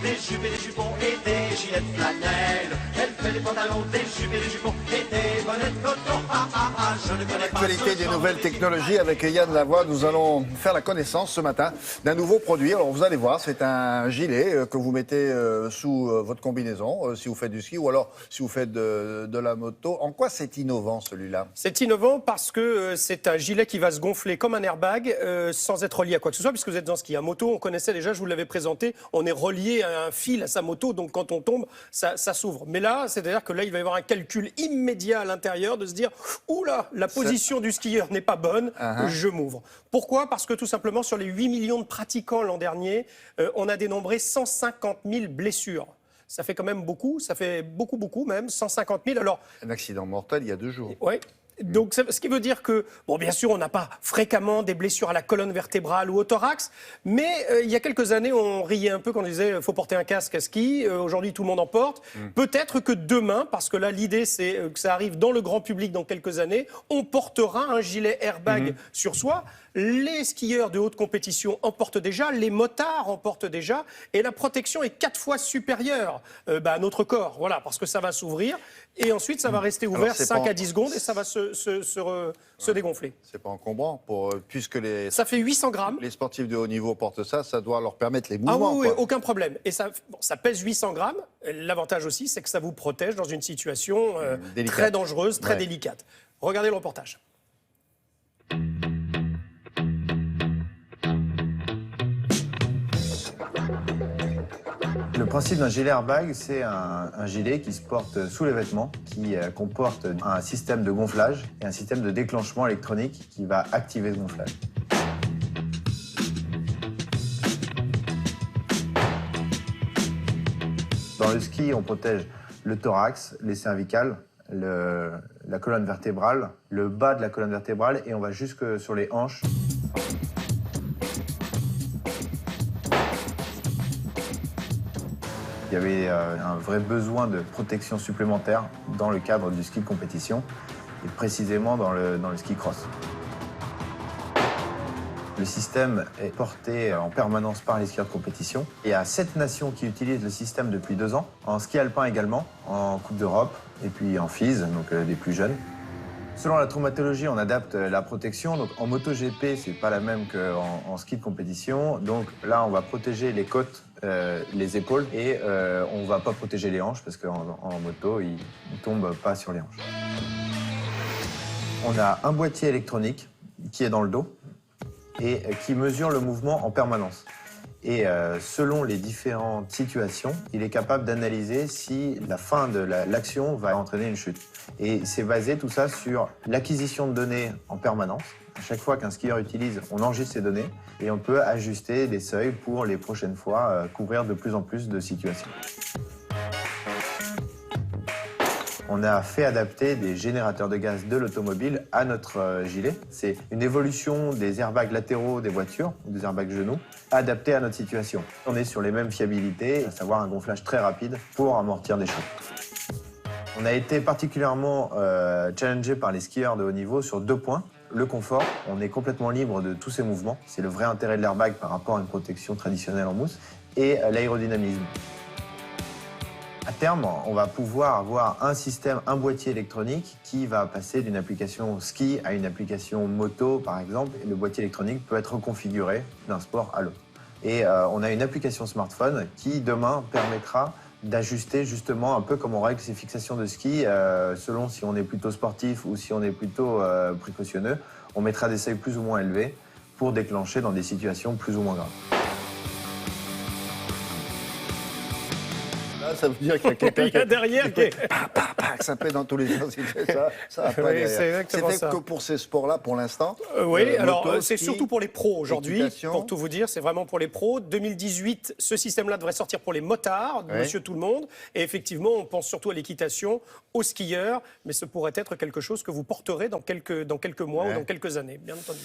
des jupes et des jupons et des gilets de flanelle. Elle fait des pantalons, des jupes et des jupons et des bonnets de coton. Ah ah ah, je ne connais pas. L'actualité des nouvelles technologies avec Yann Lavoie. Nous allons faire la connaissance ce matin d'un nouveau produit. Alors vous allez voir, c'est un gilet que vous mettez sous votre combinaison si vous faites du ski ou alors si vous faites de la moto. En quoi c'est innovant celui-là? C'est innovant parce que c'est un gilet qui va se gonfler comme un airbag sans être relié à quoi que ce soit, puisque vous êtes dans ski. Un moto, on connaissait déjà, je vous l'avais présenté, on est relié à un fil à sa moto, donc quand on tombe, ça s'ouvre. Mais là, c'est-à-dire que là, il va y avoir un calcul immédiat à l'intérieur de se dire « Oula, la position du skieur n'est pas bonne, je m'ouvre ». Pourquoi? Parce que tout simplement, sur les 8 millions de pratiquants l'an dernier, on a dénombré 150 000 blessures. Ça fait quand même beaucoup, ça fait beaucoup même, 150 000. Alors, Un accident mortel il y a 2 jours. oui. Donc, ce qui veut dire que, bon, bien sûr, on n'a pas fréquemment des blessures à la colonne vertébrale ou au thorax, mais il y a quelques années, on riait un peu quand on disait faut porter un casque à ski. Aujourd'hui, tout le monde en porte. Peut-être que demain, parce que là, l'idée, c'est que ça arrive dans le grand public dans quelques années, on portera un gilet airbag sur soi. Les skieurs de haute compétition en portent déjà, les motards en portent déjà, et la protection est 4 fois supérieure à notre corps, voilà, parce que ça va s'ouvrir, et ensuite ça va rester ouvert 5 à 10 secondes, et ça va se dégonfler. C'est pas encombrant puisque Ça fait 800 grammes. les sportifs de haut niveau portent ça, ça doit leur permettre les Ah mouvements. oui, quoi. aucun problème. Et ça pèse 800 grammes. L'avantage aussi, c'est que ça vous protège dans une situation Délicate. très dangereuse, très Ouais. délicate. Regardez le reportage. Le principe d'un gilet airbag, c'est un gilet qui se porte sous les vêtements, qui comporte un système de gonflage et un système de déclenchement électronique qui va activer ce gonflage. Dans le ski, on protège le thorax, les cervicales, la colonne vertébrale, le bas de la colonne vertébrale et on va jusque sur les hanches. Il y avait un vrai besoin de protection supplémentaire dans le cadre du ski de compétition et précisément dans le ski cross. Le système est porté en permanence par les skieurs de compétition. Il y a 7 nations qui utilisent le système depuis 2 ans, en ski alpin également, en Coupe d'Europe et puis en FIS, donc des plus jeunes. Selon la traumatologie, on adapte la protection. Donc en MotoGP, c'est pas la même qu'en ski de compétition. Donc là, on va protéger les côtes, les épaules et on va pas protéger les hanches parce qu'en moto, ils tombent pas sur les hanches. On a un boîtier électronique qui est dans le dos et qui mesure le mouvement en permanence. Et selon les différentes situations, il est capable d'analyser si la fin de l'action va entraîner une chute. Et c'est basé tout ça sur l'acquisition de données en permanence. À chaque fois qu'un skieur utilise, on enregistre ces données et on peut ajuster des seuils pour les prochaines fois couvrir de plus en plus de situations. On a fait adapter des générateurs de gaz de l'automobile à notre gilet. C'est une évolution des airbags latéraux des voitures, ou des airbags genoux, adaptés à notre situation. On est sur les mêmes fiabilités, à savoir un gonflage très rapide pour amortir des chocs. On a été particulièrement challengé par les skieurs de haut niveau sur 2 points. Le confort, on est complètement libre de tous ces mouvements. C'est le vrai intérêt de l'airbag par rapport à une protection traditionnelle en mousse. Et l'aérodynamisme. À terme, on va pouvoir avoir un boîtier électronique qui va passer d'une application ski à une application moto, par exemple. Et le boîtier électronique peut être reconfiguré d'un sport à l'autre. Et on a une application smartphone qui, demain, permettra d'ajuster justement un peu comme on règle ses fixations de ski, selon si on est plutôt sportif ou si on est plutôt précautionneux. On mettra des seuils plus ou moins élevés pour déclencher dans des situations plus ou moins graves. Là, ça veut dire qu'il y a quelqu'un Il y a derrière qui est... ça pète dans tous les sens. Il fait ça va pas Oui, derrière. c'est exactement C'était ça. que pour ces sports-là pour l'instant. Oui, alors moto, c'est ski, surtout pour les pros aujourd'hui, équitation. pour tout vous dire, c'est vraiment pour les pros. 2018, ce système-là devrait sortir pour les motards, Ouais. monsieur tout le monde. Et effectivement, on pense surtout à l'équitation, aux skieurs, mais ce pourrait être quelque chose que vous porterez dans quelques mois ou dans quelques années, bien entendu.